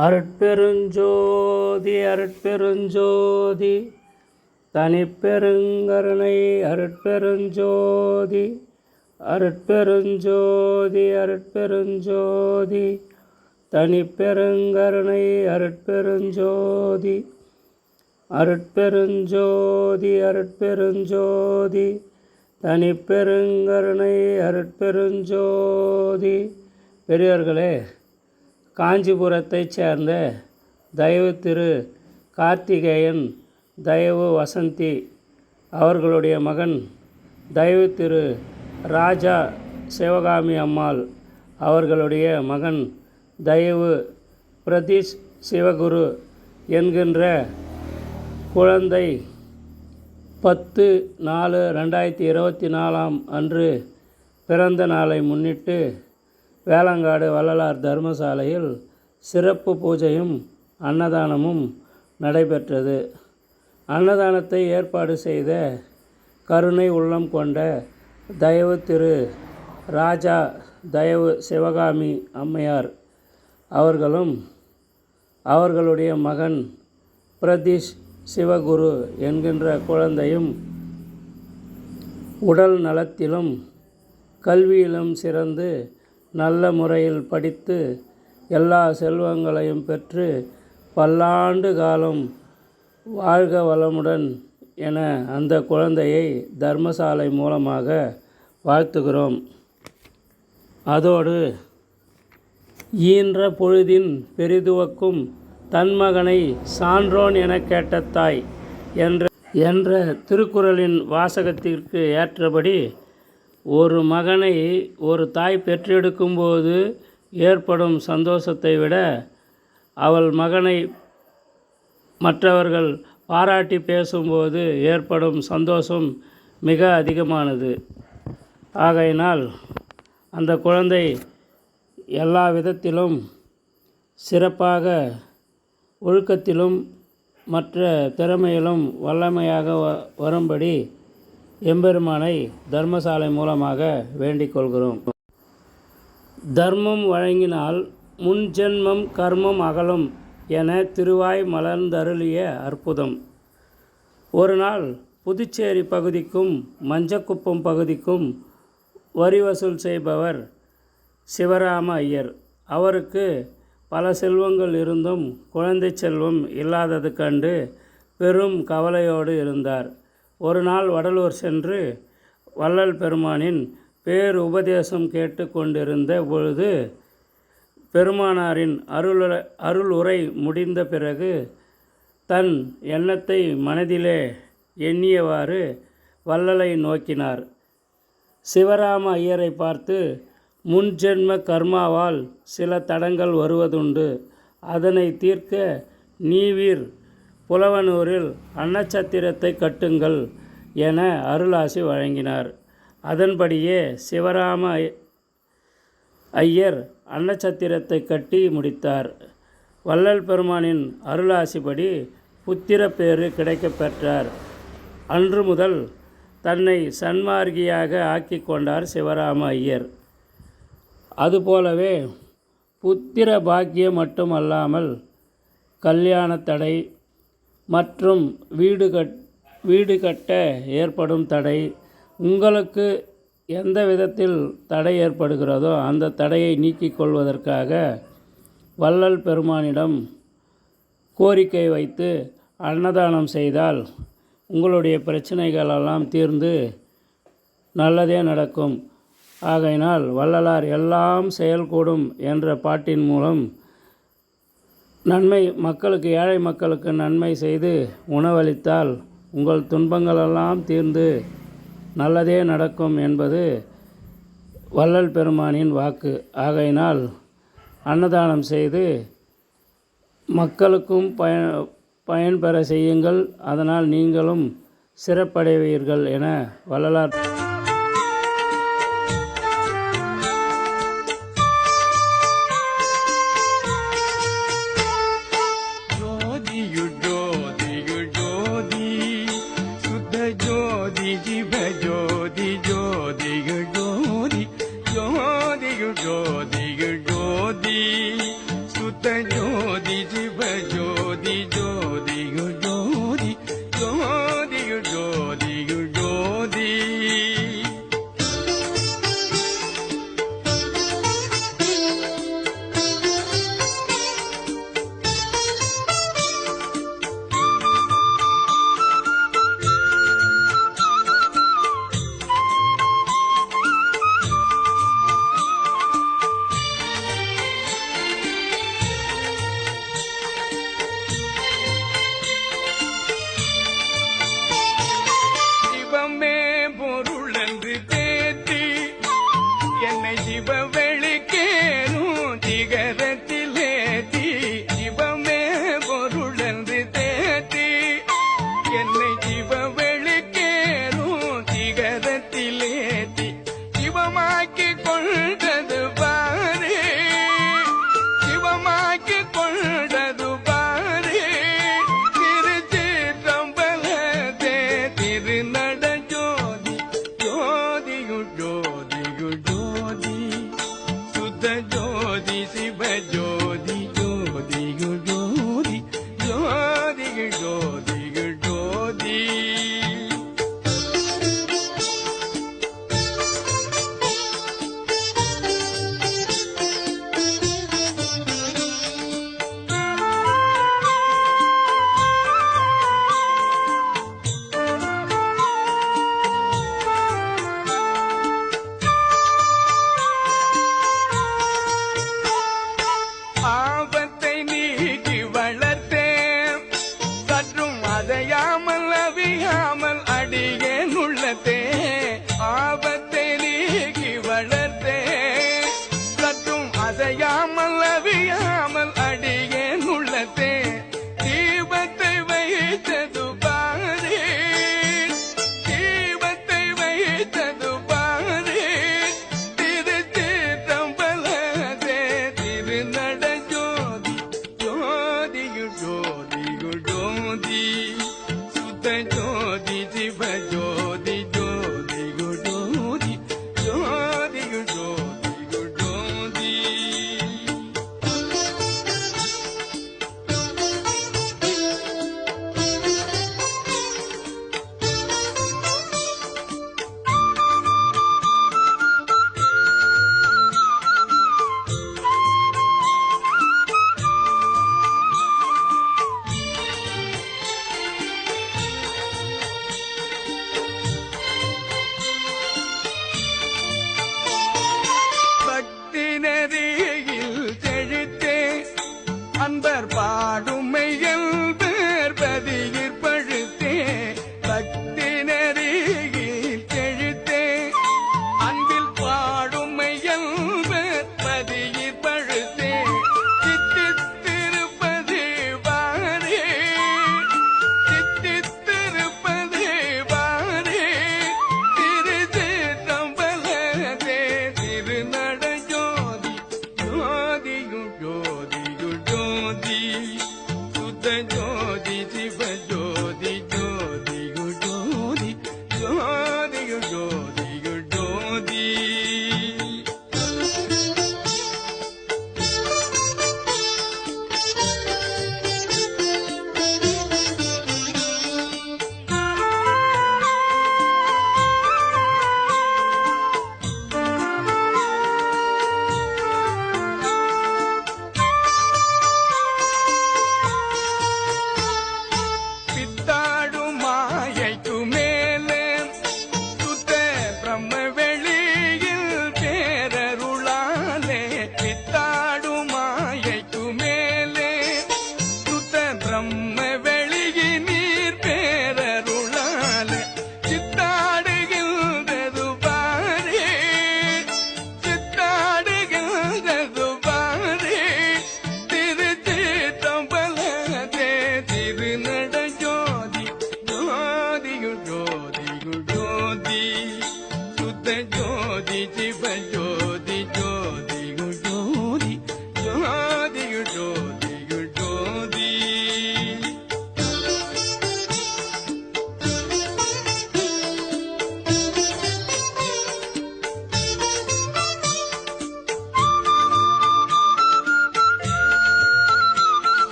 அருட்பெருஞ்சோதி அருட்பெருஞ்சோதி தனிப்பெருங்கருணை அருட்பெருஞ்சோதி அருட்பெருஞ்சோதி அருட்பெருஞ்சோதி தனிப்பெருங்கருணை அருட்பெருஞ்சோதி அருட்பெருஞ்சோதி அருட்பெருஞ்சோதி தனிப்பெருங்கருணை அருட்பெருஞ்சோதி. பெரியவர்களே, காஞ்சிபுரத்தைச் சேர்ந்த தயவு திரு கார்த்திகேயன் தயவு வசந்தி அவர்களுடைய மகன் தயவு திரு ராஜா சிவகாமி அம்மாள் அவர்களுடைய மகன் தயவு பிரதீஷ் சிவகுரு என்கின்ற குழந்தை 10/4/2024 அன்று பிறந்த நாளை முன்னிட்டு வேளங்காடு வள்ளலார் தர்மசாலையில் சிறப்பு பூஜையும் அன்னதானமும் நடைபெற்றது. அன்னதானத்தை ஏற்பாடு செய்த கருணை உள்ளம் கொண்ட தயவு திரு ராஜா தயவு சிவகாமி அம்மையார் அவர்களும் அவர்களுடைய மகன் பிரதீஷ் சிவகுரு என்கின்ற குழந்தையும் உடல் நலத்திலும் கல்வியிலும் சிறந்து நல்ல முறையில் படித்து எல்லா செல்வங்களையும் பெற்று பல்லாண்டு காலம் வாழ்க வளமுடன் என அந்த குழந்தையை தர்மசாலை மூலமாக வாழ்த்துகிறோம். அதோடு ஈன்ற பொழுதின் பெரிதுவக்கும் தன் மகனை சான்றோன் என கேட்ட தாய் என்ற திருக்குறளின் வாசகத்திற்கு ஏற்றபடி ஒரு மகனை ஒரு தாய் பெற்றெடுக்கும்போது ஏற்படும் சந்தோஷத்தை விட அவள் மகனை மற்றவர்கள் பாராட்டி பேசும்போது ஏற்படும் சந்தோஷம் மிக அதிகமானது. ஆகையினால் அந்த குழந்தை எல்லா விதத்திலும் சிறப்பாக ஒழுக்கத்திலும் மற்ற திறமையிலும் வல்லமையாக வரும்படி எம்பெருமானை தர்மசாலை மூலமாக வேண்டிக் கொள்கிறோம். தர்மம் வழங்கினால் முன்ஜென்மம் கர்மம் அகலும் என திருவாய் மலர்ந்தருளிய அற்புதம். ஒரு நாள் புதுச்சேரி பகுதிக்கும் மஞ்சக்குப்பம் பகுதிக்கும் வரி வசூல் செய்பவர் சிவராம ஐயர். அவருக்கு பல செல்வங்கள் இருந்தும் குழந்தை செல்வம் இல்லாதது கண்டு பெரும் கவலையோடு இருந்தார். ஒரு நாள் வடலூர் சென்று வள்ளல் பெருமானின் பேர் உபதேசம் கேட்டு கொண்டிருந்த பொழுது பெருமானாரின் அருள் உரை முடிந்த பிறகு தன் எண்ணத்தை மனதிலே எண்ணியவாறு வள்ளலை நோக்கினார். சிவராம ஐயரை பார்த்து, முன்ஜென்ம கர்மாவால் சில தடங்கள் வருவதுண்டு, அதனை தீர்க்க நீவீர் புலவனூரில் அன்னச்சத்திரத்தை கட்டுங்கள் என அருளாசி வழங்கினார். அதன்படியே சிவராம ஐயர் அன்னச்சத்திரத்தை கட்டி முடித்தார். வள்ளல் பெருமானின் அருளாசிப்படி புத்திர பேறு கிடைக்கப் பெற்றார். அன்று முதல் தன்னை சன்மார்கியாக ஆக்கி கொண்டார் சிவராம ஐயர். அதுபோலவே புத்திர பாக்கியம் மட்டுமல்லாமல் கல்யாண தடை மற்றும் வீடு கட்ட ஏற்படும் தடை, உங்களுக்கு எந்த விதத்தில் தடை ஏற்படுகிறதோ அந்த தடையை நீக்கிக் கொள்வதற்காக வள்ளல் பெருமானிடம் கோரிக்கை வைத்து அன்னதானம் செய்தால் உங்களுடைய பிரச்சனைகளெல்லாம் தீர்ந்து நல்லதே நடக்கும். ஆகையினால் வள்ளலார் எல்லாம் செயல்கூடும் என்ற பாட்டின் மூலம் மக்களுக்கு ஏழை மக்களுக்கு நன்மை செய்து உணவளித்தால் உங்கள் துன்பங்களெல்லாம் தீர்ந்து நல்லதே நடக்கும் என்பது வள்ளல் பெருமானின் வாக்கு. ஆகையினால் அன்னதானம் செய்து மக்களுக்கும் பயன்பெற செய்யுங்கள். அதனால் நீங்களும் சிறப்படைவீர்கள் என வள்ளலார் ஜோதி ஜோதி சுத்த ஜோதி சிவ ஜோதி ஜோதியு ஜோதி ஜோதியு ஜோதியு ஜோதி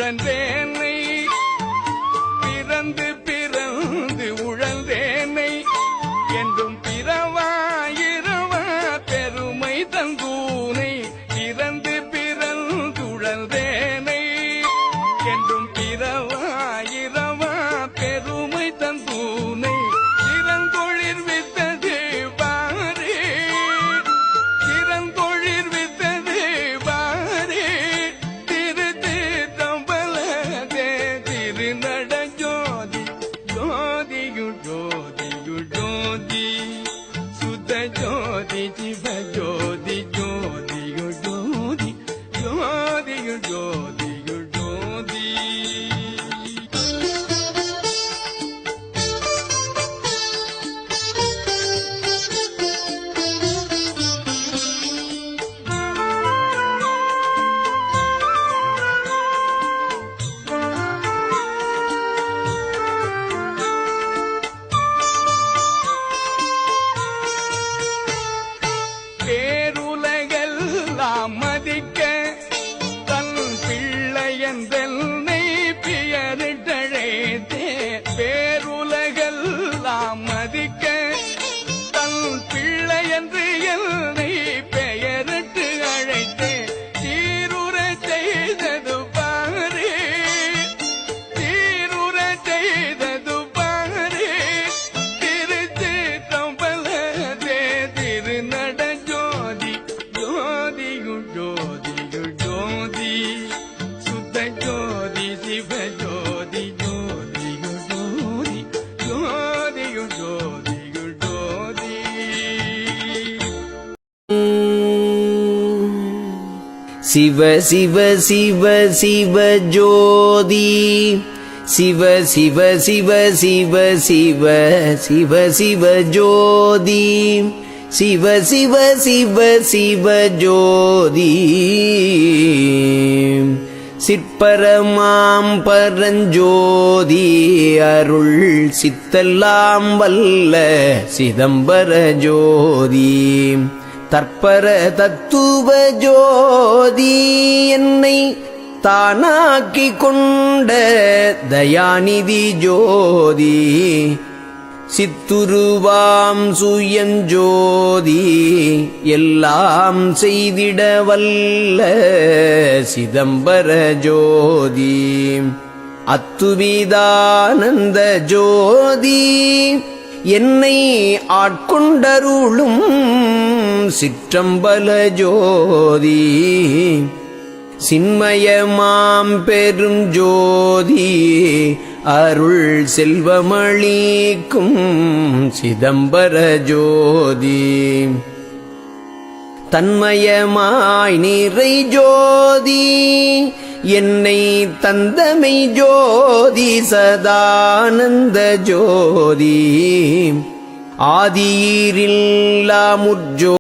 உழன்றேனை பிறந்து பிறந்து உழன்றேனை என்றும் பிறவாயிரவா பெருமை தந்தூனை பிறந்து பிறந்து உழன்றேனை என்றும் பிறவாயிரவா பெருமை தந்தூனை திறந்தொழில் வித்தது பாரே திறந்தொழில் வித்தது பாரே திருத்து தம்பலதே திருநட ஜோதி ஜோதியு ஜோதியு ஜோதி சுத்த ஜோதி சிவ ஜோதி ஜோதியு ஜோதி ஜோதியு ஜோதியு ஜோதி பேருலகெல்லாம் மதிக்க தன் பிள்ளை என்றென்னை பெயரிட்டழைத்தே பேருலகெல்லாம் மதிக்க தன் பிள்ளை என்று என்னை பெயரிட்டு அழைத்தே தீருர செய்தது பாரே தீருர செய்தது பாரே திருச்சி தம்பலதே திருநட ஜோதி ஜோதியு ஜோதியு ஜோதி சுத்த ஜோதி சிவ ஜோதி ஜோதியு ஜோதி ஜோதியு ஜோதியு ஜோதி சிவ சிவ சிவ சிவ ஜோதி சிவ சிவ சிவ சிவ சிவ சிவ சிவ ஜோதி சிவ சிவ சிவ சிவ ஜோதி சிற்பரமாம் பரஞ்சோதி அருள் சித்தெல்லாம் வல்ல சிதம்பர ஜோதி தற்பர தத்துவ ஜோதி என்னை தானாக்கி கொண்ட தயாநிதி ஜோதி சித்துருவாம் சுயஞ்சோதி எல்லாம் செய்திட வல்ல சிதம்பர ஜோதி அத்துவிதானந்த ஜோதி என்னை ஆட்கொண்டருளும் சிற்றம்பல ஜோதி சின்மயமாம் பெரும் ஜோதி அருள் செல்வமளிக்கும் சிதம்பர ஜோதி தன்மயமாய் நிறை ஜோதி என்னை தந்தமை ஜோதி சதானந்த ஜோதி ஆதியிரில்லா முற்ஜோ